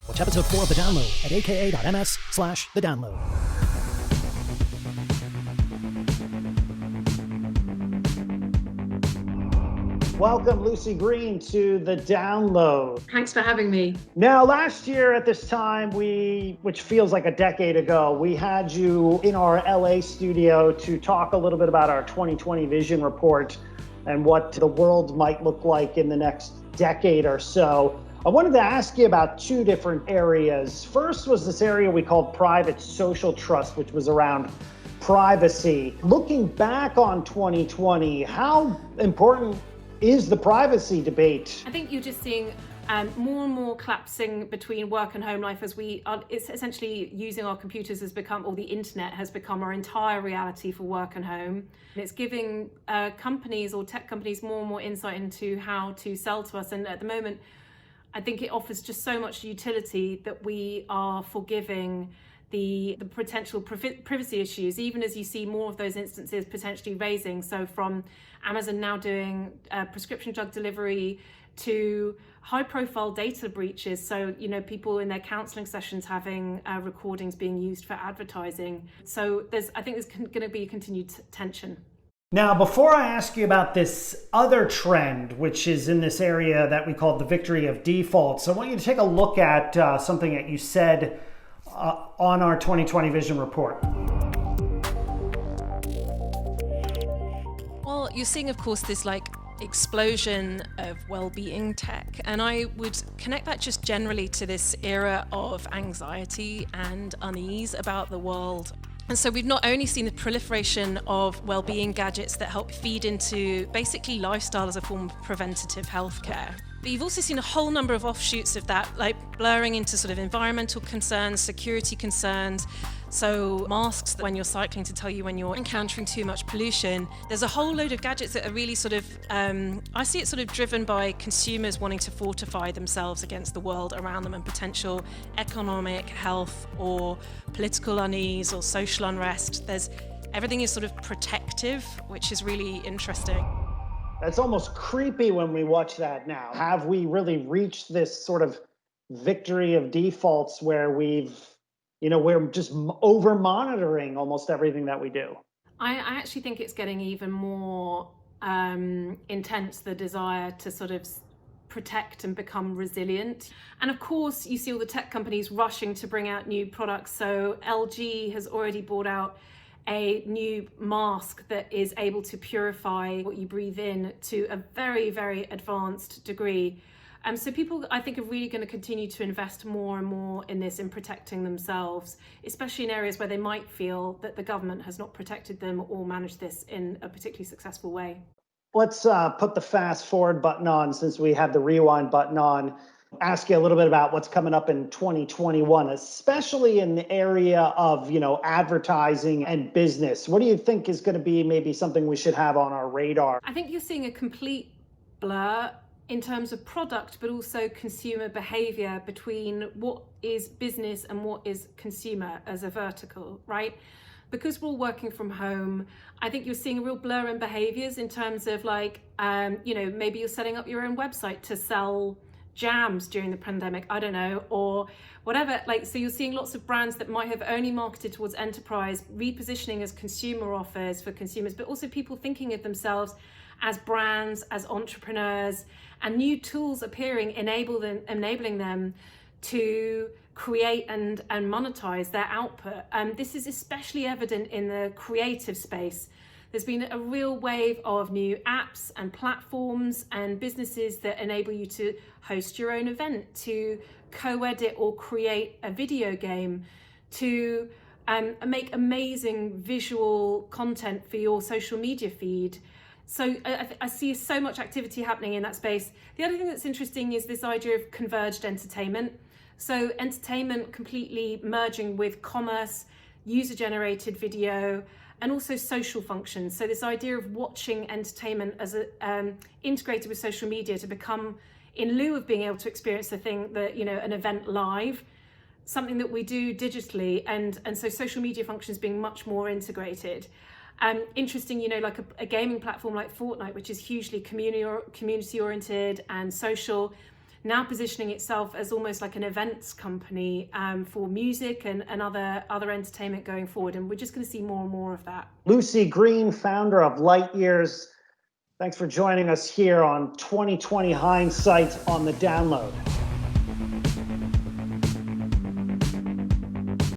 Watch episode 4 of The Download at aka.ms/thedownload. Welcome, Lucy Green, to The Download. Thanks for having me. Now, last year at this time, which feels like a decade ago, we had you in our LA studio to talk a little bit about our 2020 vision report and what the world might look like in the next decade or so. I wanted to ask you about two different areas. First was this area we called private social trust, which was around privacy. Looking back on 2020, how important is the privacy debate? I think you're just seeing more and more collapsing between work and home life as it's essentially using our computers or the internet has become our entire reality for work and home. And it's giving companies or tech companies more and more insight into how to sell to us. And at the moment, I think it offers just so much utility that we are forgiving the potential privacy issues, even as you see more of those instances potentially raising. So from Amazon now doing prescription drug delivery to high profile data breaches. So, people in their counseling sessions having recordings being used for advertising. So I think there's going to be a continued tension. Now, before I ask you about this other trend, which is in this area that we call the victory of defaults, I want you to take a look at something that you said on our 2020 vision report. Well, you're seeing, of course, this explosion of well-being tech, and I would connect that just generally to this era of anxiety and unease about the world. And so we've not only seen the proliferation of well-being gadgets that help feed into basically lifestyle as a form of preventative healthcare, but you've also seen a whole number of offshoots of that, like blurring into sort of environmental concerns, security concerns. So masks when you're cycling to tell you when you're encountering too much pollution. There's a whole load of gadgets that are really sort of, I see it sort of driven by consumers wanting to fortify themselves against the world around them and potential economic, health, or political unease or social unrest. Everything is sort of protective, which is really interesting. It's almost creepy when we watch that now. Have we really reached this sort of victory of defaults where we're just over monitoring almost everything that we do? I actually think it's getting even more intense, the desire to sort of protect and become resilient. And of course, you see all the tech companies rushing to bring out new products. So LG has already brought out a new mask that is able to purify what you breathe in to a very, very advanced degree. So people, I think, are really going to continue to invest more and more in this, in protecting themselves, especially in areas where they might feel that the government has not protected them or managed this in a particularly successful way. Let's put the fast forward button on since we have the rewind button on. Ask you a little bit about what's coming up in 2021, especially in the area of, advertising and business. What do you think is going to be maybe something we should have on our radar? I think you're seeing a complete blur in terms of product, but also consumer behavior between what is business and what is consumer as a vertical, right? Because we're all working from home, I think you're seeing a real blur in behaviors in terms of maybe you're setting up your own website to sell jams during the pandemic, I don't know, or whatever. So you're seeing lots of brands that might have only marketed towards enterprise, repositioning as consumer offers for consumers, but also people thinking of themselves as brands, as entrepreneurs, and new tools appearing, enabling them to create and monetize their output. This is especially evident in the creative space. There's been a real wave of new apps and platforms and businesses that enable you to host your own event, to co-edit or create a video game, to make amazing visual content for your social media feed. So I see so much activity happening in that space. The other thing that's interesting is this idea of converged entertainment. So entertainment completely merging with commerce, user-generated video, and also social functions. So this idea of watching entertainment as integrated with social media to become, in lieu of being able to experience the thing that, an event live, something that we do digitally, and so social media functions being much more integrated. Interesting, like a gaming platform like Fortnite, which is hugely community oriented and social. now positioning itself as almost like an events company for music and other entertainment going forward. And we're just going to see more and more of that. Lucy Green, founder of Light Years, thanks for joining us here on 2020 Hindsights on the Download.